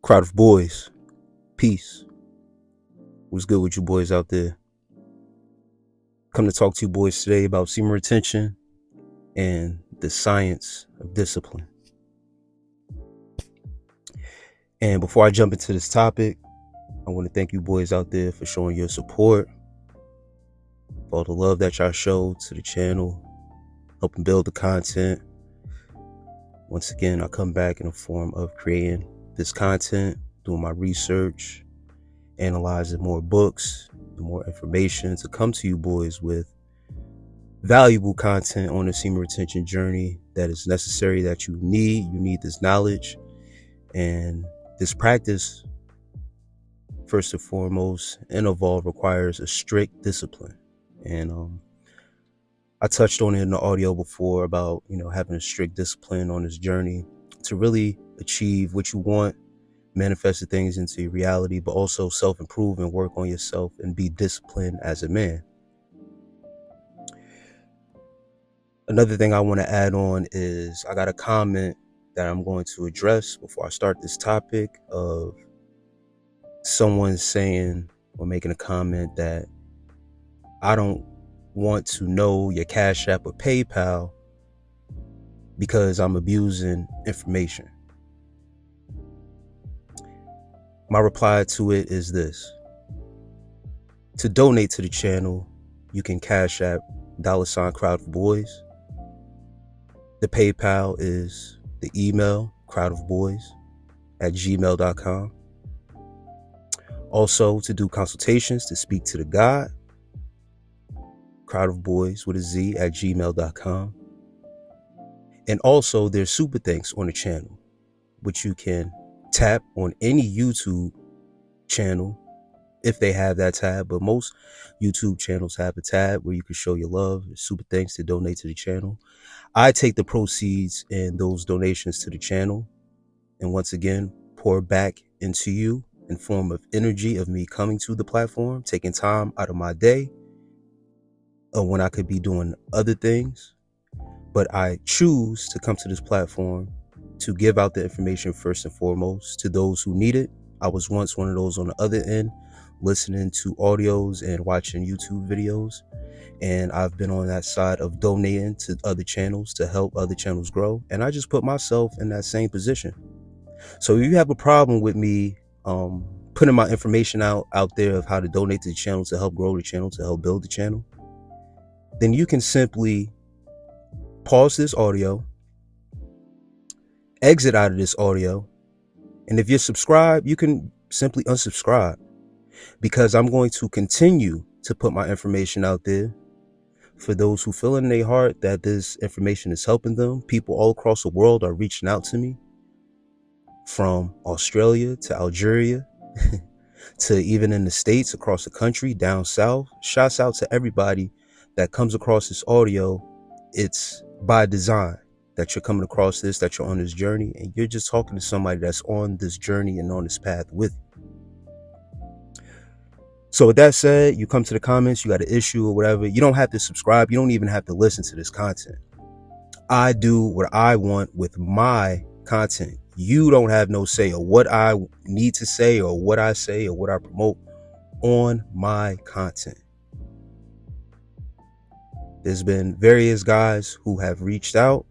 Crowd of boys, peace. What's good with you boys out there? Come to talk to you boys today about semen retention and the science of discipline. And before I jump into this topic, I want to thank you boys out there for showing your support, for all the love that y'all showed to the channel, helping build the content. Once again, I come back in the form of creating this content, doing my research, analyzing more books and more information to come to you boys with valuable content on the semen retention journey that is necessary, that you need. You need this knowledge and this practice. First and foremost, and of all, requires a strict discipline. And I touched on it in the audio before about, having a strict discipline on this journey to really achieve what you want, manifest the things into your reality, but also self-improve and work on yourself and be disciplined as a man. Another thing I want to add on is I got a comment that I'm going to address before I start this topic of someone saying or making a comment that I don't want to know your Cashapp or PayPal because I'm abusing information. My reply to it is this: to donate to the channel, you can Cashapp $crowdofboyz. The PayPal is the email crowdofboyz@gmail.com. Also, to do consultations, to speak to the God, crowdofboyz with a Z @gmail.com. And also there's super thanks on the channel, which you can tap on any YouTube channel if they have that tab, but most YouTube channels have a tab where you can show your love. Super thanks to donate to the channel. I take the proceeds and those donations to the channel and once again pour back into you in form of energy of me coming to the platform, taking time out of my day when I could be doing other things. But I choose to come to this platform to give out the information first and foremost to those who need it. I was once one of those on the other end, listening to audios and watching YouTube videos. And I've been on that side of donating to other channels to help other channels grow. And I just put myself in that same position. So if you have a problem with me putting my information out there of how to donate to the channel, to help grow the channel, to help build the channel, then you can simply pause this audio, exit out of this audio, and if you're subscribed, you can simply unsubscribe, because I'm going to continue to put my information out there for those who feel in their heart that this information is helping them. People all across the world are reaching out to me, from Australia to Algeria to even in the States, across the country, down south. Shouts out to everybody that comes across this audio. It's by design that you're coming across this, that you're on this journey, and you're just talking to somebody that's on this journey and on this path with you. So with that said, you come to the comments, you got an issue or whatever, you don't have to subscribe. You don't even have to listen to this content. I do what I want with my content. You don't have no say or what I need to say or what I say or what I promote on my content. There's been various guys who have reached out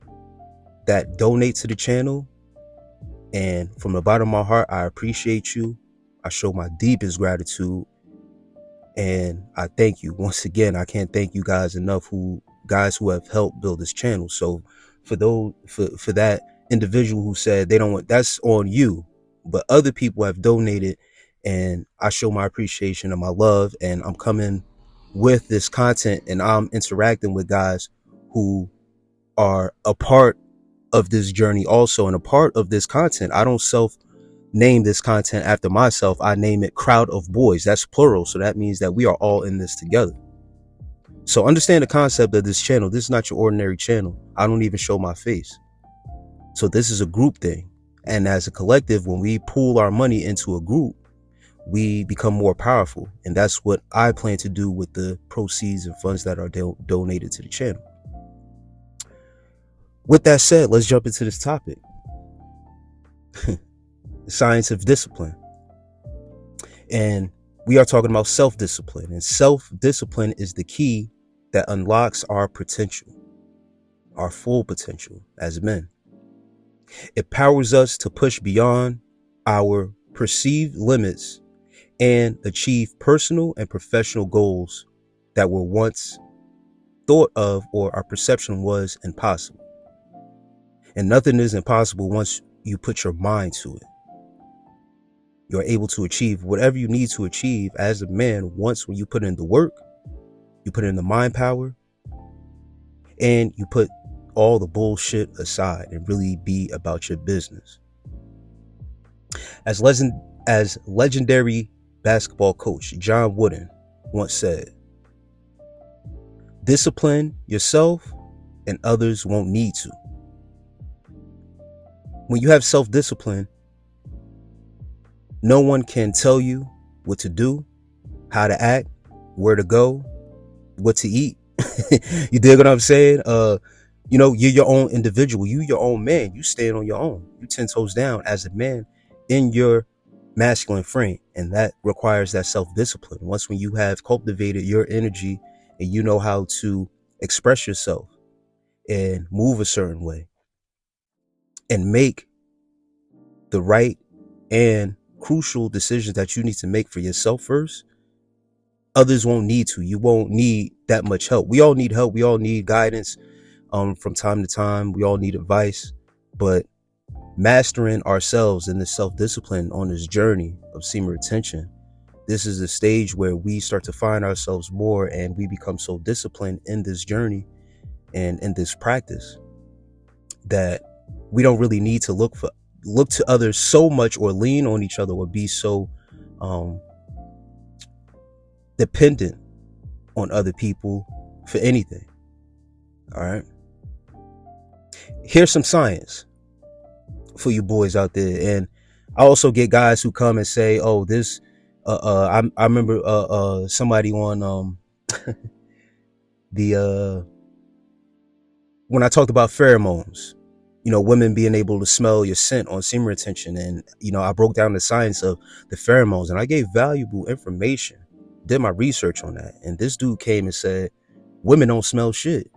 that donate to the channel, and from the bottom of my heart, I appreciate you. I show my deepest gratitude, and I thank you. Once again, I can't thank you guys enough, guys who have helped build this channel. So for that individual who said they don't want, that's on you, but other people have donated, and I show my appreciation and my love, and I'm coming with this content and I'm interacting with guys who are a part of this journey also, and a part of this content. I don't name this content after myself. I name it Crowd of Boys. That's plural, so that means that we are all in this together. So understand the concept of this channel. This is not your ordinary channel. I don't even show my face. So this is a group thing, and as a collective, when we pool our money into a group, we become more powerful. And that's what I plan to do with the proceeds and funds that are donated to the channel. With that said, let's jump into this topic. the science of discipline. And we are talking about self-discipline. And self-discipline is the key that unlocks our potential, our full potential as men. It powers us to push beyond our perceived limits and achieve personal and professional goals that were once thought of or our perception was impossible. And nothing is impossible once you put your mind to it. You're able to achieve whatever you need to achieve as a man once when you put in the work, you put in the mind power, and you put all the bullshit aside and really be about your business. As legendary basketball coach John Wooden once said, discipline yourself and others won't need to. When you have self-discipline, no one can tell you what to do, how to act, where to go, what to eat. You dig what I'm saying? You're your own individual. You your own man. You stand on your own. You 10 toes down as a man in your masculine frame. And that requires that self-discipline. Once when you have cultivated your energy and you know how to express yourself and move a certain way and make the right and crucial decisions that you need to make for yourself first, others won't need to. You won't need that much help. We all need help. We all need guidance from time to time. We all need advice. But mastering ourselves in this self-discipline on this journey of semen retention, this is a stage where we start to find ourselves more and we become so disciplined in this journey and in this practice that we don't really need to look to others so much or lean on each other or be so dependent on other people for anything. All right. Here's some science for you boys out there. And I also get guys who come and say, oh, this I remember somebody on when I talked about pheromones, women being able to smell your scent on semen retention. And, I broke down the science of the pheromones and I gave valuable information, did my research on that. And this dude came and said, women don't smell shit.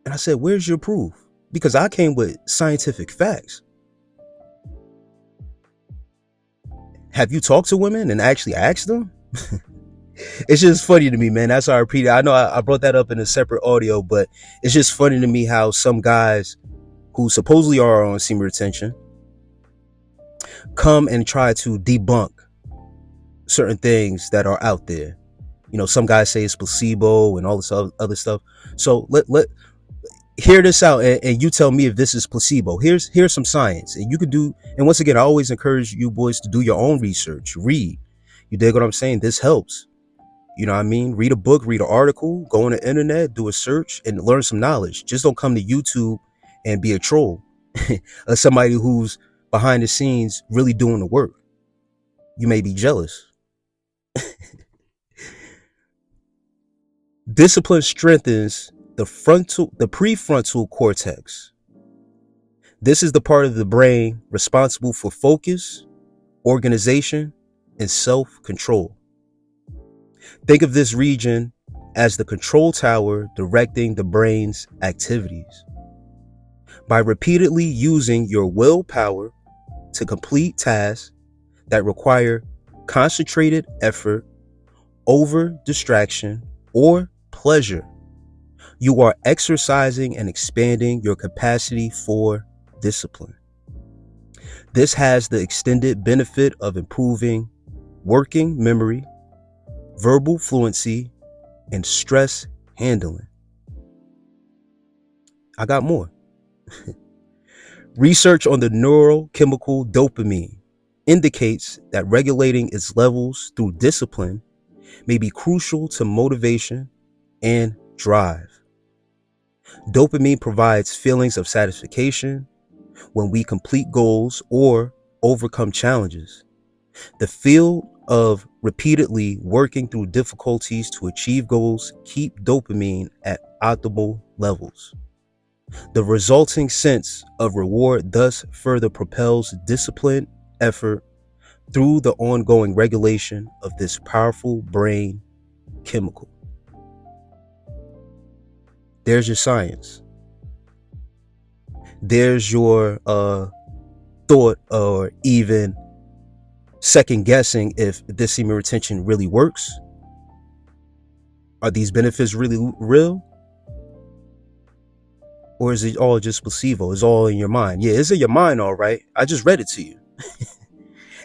And I said, where's your proof? Because I came with scientific facts. Have you talked to women and actually asked them? It's just funny to me, man. That's how I repeat it. I know I brought that up in a separate audio, but it's just funny to me how some guys who supposedly are on semen retention come and try to debunk certain things that are out there. Some guys say it's placebo and all this other stuff. So let hear this out and you tell me if this is placebo. Here's some science, and you can do. And once again, I always encourage you boys to do your own research. Read. You dig what I'm saying? This helps. You know what I mean? Read a book, read an article, go on the internet, do a search and learn some knowledge. Just don't come to YouTube and be a troll or somebody who's behind the scenes really doing the work. You may be jealous. Discipline strengthens the prefrontal cortex. This is the part of the brain responsible for focus, organization, and self-control. Think of this region as the control tower directing the brain's activities. By repeatedly using your willpower to complete tasks that require concentrated effort over distraction or pleasure, you are exercising and expanding your capacity for discipline. This has the extended benefit of improving working memory, verbal fluency, and stress handling. I got more. Research on the neurochemical dopamine indicates that regulating its levels through discipline may be crucial to motivation and drive. Dopamine provides feelings of satisfaction when we complete goals or overcome challenges. The field of repeatedly working through difficulties to achieve goals keep dopamine at optimal levels. The resulting sense of reward thus further propels disciplined effort through the ongoing regulation of this powerful brain chemical. There's your science. There's your thought or even second guessing if this semen retention really works. Are these benefits really real? Or is it all just placebo? It's all in your mind. Yeah, it's in your mind, all right. I just read it to you.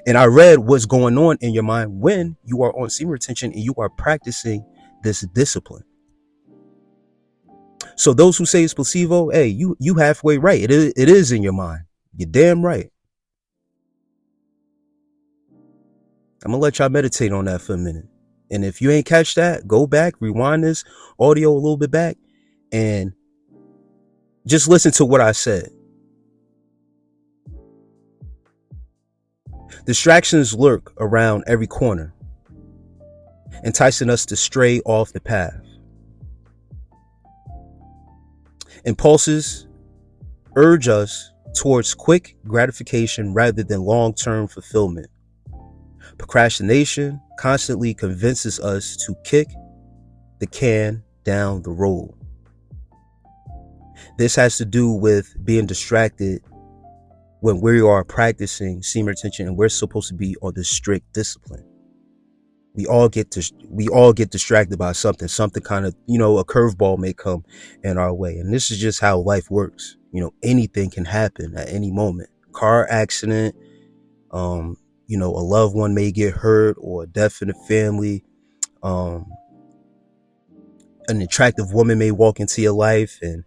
And I read what's going on in your mind when you are on semen retention and you are practicing this discipline. So those who say it's placebo, hey, you halfway right. It is in your mind. You're damn right. I'm gonna let y'all meditate on that for a minute. And if you ain't catch that, go back, rewind this audio a little bit back, and just listen to what I said. Distractions lurk around every corner, enticing us to stray off the path. Impulses urge us towards quick gratification rather than long-term fulfillment. Procrastination constantly convinces us to kick the can down the road. This has to do with being distracted when we are practicing semen retention and we're supposed to be on this strict discipline. We all get distracted by something kind of, a curveball may come in our way. And this is just how life works. Anything can happen at any moment. Car accident, a loved one may get hurt, or a death in the family. An attractive woman may walk into your life and,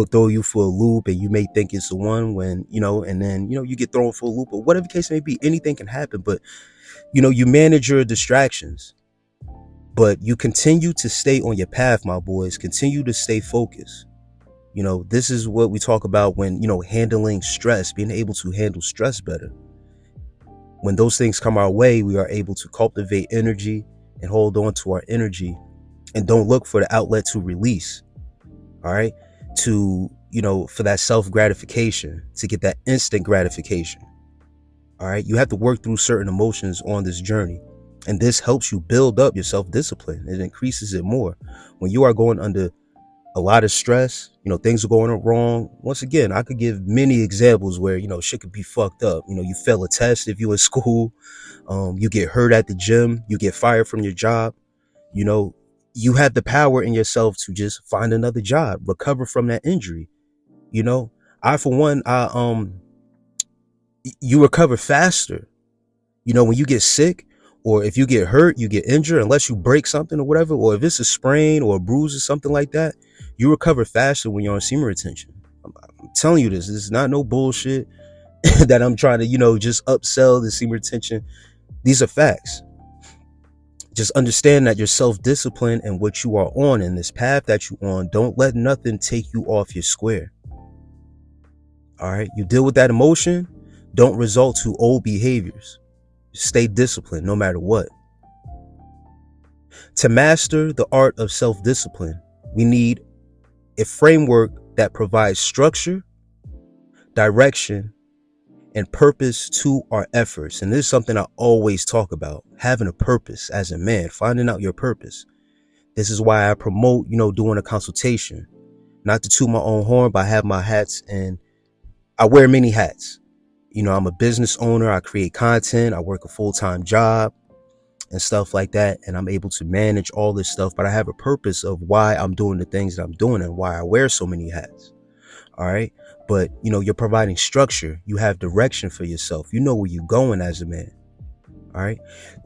throw you for a loop, and you may think it's the one when, and then, you get thrown for a loop, or whatever the case may be. Anything can happen, but, you manage your distractions, but you continue to stay on your path, my boys. Continue to stay focused. This is what we talk about when, handling stress, being able to handle stress better. When those things come our way, we are able to cultivate energy and hold on to our energy and don't look for the outlet to release. All right. For that self-gratification, to get that instant gratification. All right. You have to work through certain emotions on this journey. And this helps you build up your self-discipline. It increases it more. When you are going under a lot of stress, things are going wrong. Once again, I could give many examples where, shit could be fucked up. You fail a test if you're in school, you get hurt at the gym, you get fired from your job. You have the power in yourself to just find another job, recover from that injury. I, for one, you recover faster. When you get sick, or if you get hurt, you get injured, unless you break something or whatever, or if it's a sprain or a bruise or something like that, you recover faster when you're on semen retention. I'm telling you this is not no bullshit that I'm trying to, just upsell the semen retention. These are facts. Just understand that your self-discipline and what you are on in this path that you're on, don't let nothing take you off your square. All right. You deal with that emotion. Don't resort to old behaviors. Stay disciplined no matter what. To master the art of self-discipline, we need a framework that provides structure, direction, and purpose to our efforts. And this is something I always talk about, having a purpose as a man, finding out your purpose. This is why I promote, doing a consultation. Not to toot my own horn, but I have my hats, and I wear many hats. I'm a business owner. I create content. I work a full-time job and stuff like that. And I'm able to manage all this stuff. But I have a purpose of why I'm doing the things that I'm doing and why I wear so many hats. All right. But, you're providing structure. You have direction for yourself. You know where you're going as a man. All right.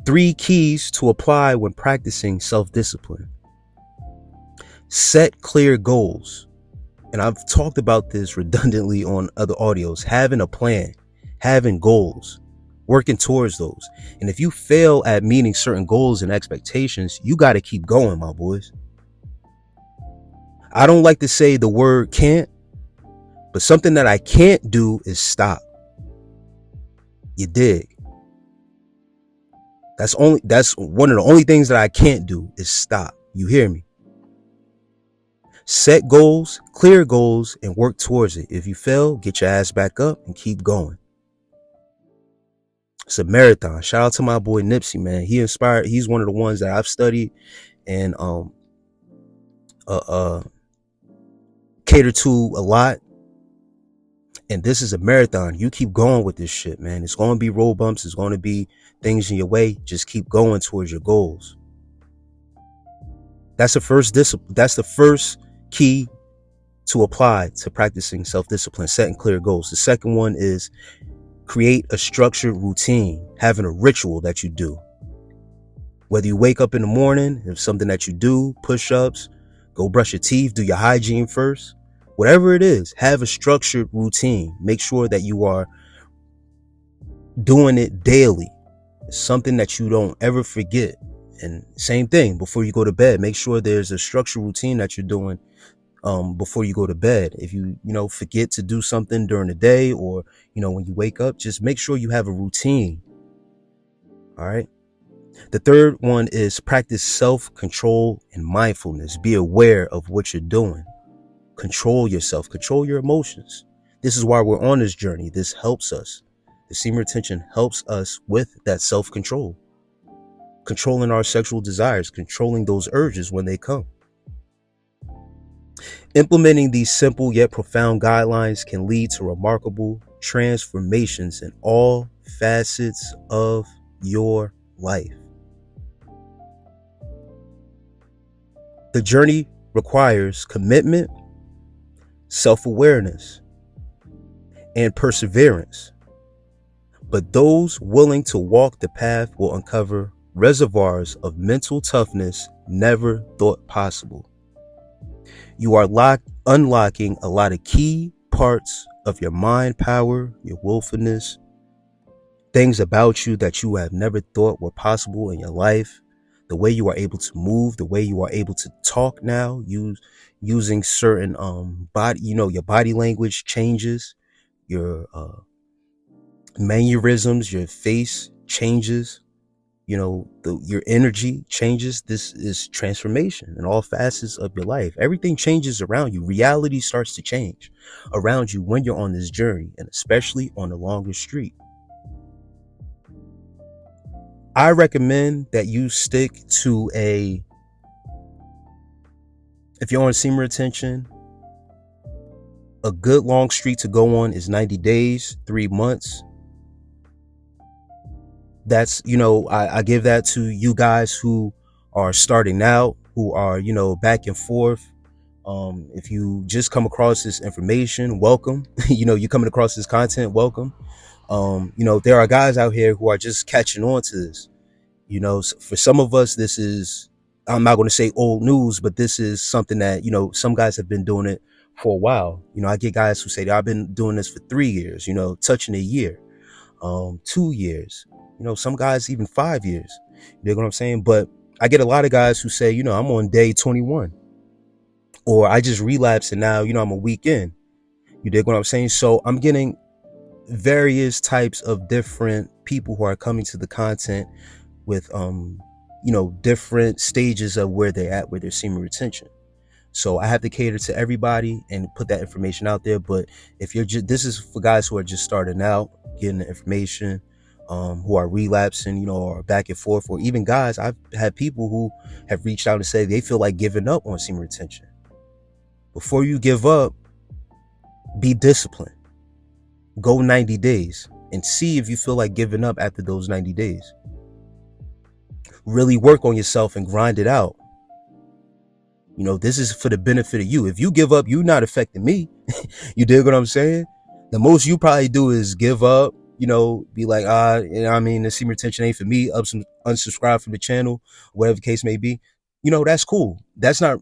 3 keys to apply when practicing self-discipline. Set clear goals. And I've talked about this redundantly on other audios. Having a plan, having goals, working towards those. And if you fail at meeting certain goals and expectations, you got to keep going, my boys. I don't like to say the word can't, but something that I can't do is stop. You dig? That's one of the only things that I can't do is stop. You hear me? Set goals, clear goals, and work towards it. If you fail, get your ass back up and keep going. It's a marathon. Shout out to my boy Nipsey, man. He's one of the ones that I've studied and cater to a lot. And this is a marathon. You keep going with this shit, man. It's going to be road bumps. It's going to be things in your way. Just keep going towards your goals. That's the first discipline. That's the first key to apply to practicing self-discipline, setting clear goals. The second one is create a structured routine, having a ritual that you do. Whether you wake up in the morning, if something that you do, push-ups, go brush your teeth, do your hygiene first. Whatever it is, have a structured routine. Make sure that you are doing it daily. It's something that you don't ever forget. And same thing, before you go to bed, make sure there's a structured routine that you're doing before you go to bed. If you forget to do something during the day, or when you wake up, just make sure you have a routine. All right. The third one is practice self-control and mindfulness. Be aware of what you're doing. Control yourself, control your emotions. This is why we're on this journey. This helps us. The semen retention helps us with that self-control. Controlling our sexual desires, controlling those urges when they come. Implementing these simple yet profound guidelines can lead to remarkable transformations in all facets of your life. The journey requires commitment, self-awareness, and perseverance. But those willing to walk the path will uncover reservoirs of mental toughness never thought possible. You are unlocking a lot of key parts of your mind power, your willfulness, things about you that you have never thought were possible in your life. The way you are able to move, the way you are able to talk now, using certain your body language changes, your mannerisms, your face changes, your energy changes. This is transformation in all facets of your life. Everything changes around you. Reality starts to change around you when you're on this journey, and especially on the longest street. I recommend that you stick to if you're on semen retention, a good long streak to go on is 90 days, 3 months. That's, I give that to you guys who are starting out, who are, back and forth. If you just come across this information, welcome. You're coming across this content, welcome. There are guys out here who are just catching on to this. For some of us, this is, I'm not going to say old news, but this is something that, some guys have been doing it for a while. I get guys who say, I've been doing this for 3 years, touching a year, 2 years, some guys even 5 years. You know what I'm saying? But I get a lot of guys who say, I'm on day 21, or I just relapsed and now, I'm a week in. You dig what I'm saying? So I'm getting various types of different people who are coming to the content with, different stages of where they're at with their semen retention. So I have to cater to everybody and put that information out there. But if you're this is for guys who are just starting out, getting the information, who are relapsing, or back and forth, or even guys, I've had people who have reached out and said they feel like giving up on semen retention. Before you give up, be disciplined. Go 90 days and see if you feel like giving up after those 90 days. Really work on yourself and grind it out. This is for the benefit of you. If you give up, you're not affecting me. You dig what I'm saying? The most you probably do is give up, be like, the semen retention ain't for me, unsubscribe from the channel, whatever the case may be. That's cool. That's not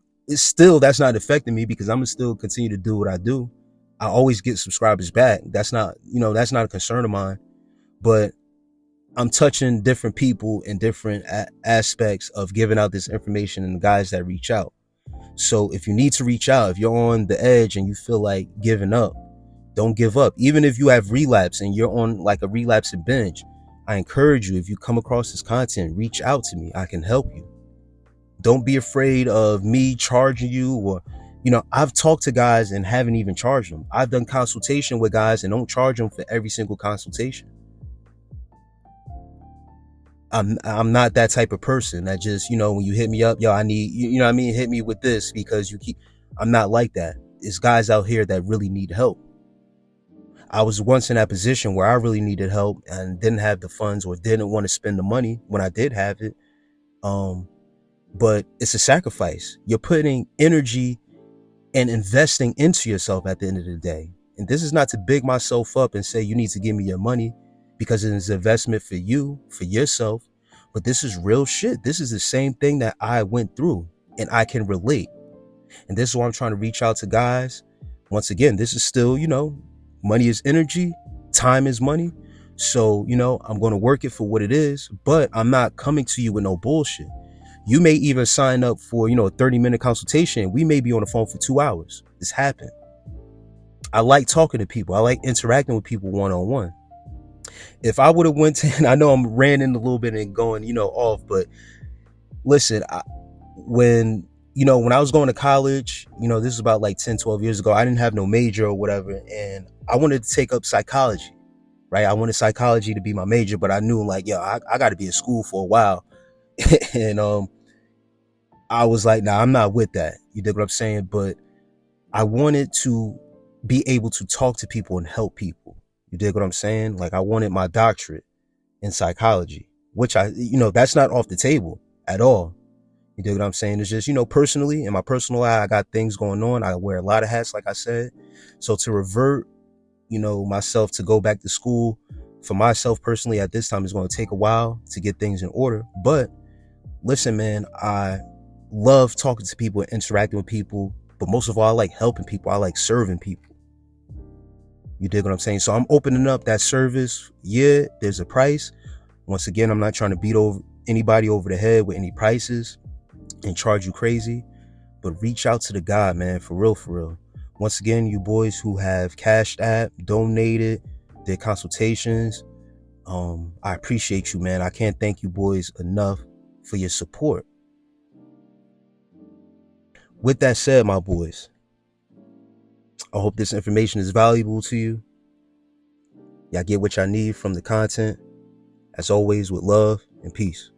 affecting me, because I'm gonna still continue to do what I do. I always get subscribers back. That's not a concern of mine. But I'm touching different people in different aspects of giving out this information, and the guys that reach out. So if you need to reach out, if you're on the edge and you feel like giving up, don't give up. Even if you have relapse and you're on like a relapse and binge, I encourage you, if you come across this content, reach out to me. I can help you. Don't be afraid of me charging you or, I've talked to guys and haven't even charged them. I've done consultation with guys and don't charge them for every single consultation. I'm not that type of person that just, when you hit me up, yo, I need, you know what I mean? Hit me with this because I'm not like that. It's guys out here that really need help. I was once in that position where I really needed help and didn't have the funds or didn't want to spend the money when I did have it. But it's a sacrifice. You're putting energy and investing into yourself at the end of the day. And this is not to big myself up and say you need to give me your money, because it's an investment for you, for yourself. But this is real shit. This is the same thing that I went through and I can relate. And this is why I'm trying to reach out to guys. Once again, this is still, money is energy, time is money. So, I'm going to work it for what it is, but I'm not coming to you with no bullshit. You may even sign up for, a 30-minute consultation. We may be on the phone for 2 hours. This happened. I like talking to people. I like interacting with people one-on-one. If I would have went to, and I know I'm ranting a little bit and going, off, but listen, when I was going to college, this is about like 10, 12 years ago, I didn't have no major or whatever. And I wanted to take up psychology, right? I wanted psychology to be my major, but I knew like, I got to be in school for a while. And I was like, nah, I'm not with that. You dig what I'm saying? But I wanted to be able to talk to people and help people. You dig what I'm saying? Like I wanted my doctorate in psychology, which that's not off the table at all. You dig what I'm saying? It's just, personally, in my personal life, I got things going on. I wear a lot of hats, like I said. So to revert, myself to go back to school for myself personally at this time is going to take a while to get things in order. But listen, man, I love talking to people and interacting with people. But most of all, I like helping people. I like serving people. You dig what I'm saying? So I'm opening up that service. Yeah, there's a price. Once again, I'm not trying to beat anybody over the head with any prices and charge you crazy, but reach out to the guy, man, for real, for real. Once again, you boys who have Cashapp, donated, did consultations, I appreciate you, man. I can't thank you boys enough for your support. With that said, my boys, I hope this information is valuable to you. Y'all get what y'all need from the content. As always, with love and peace.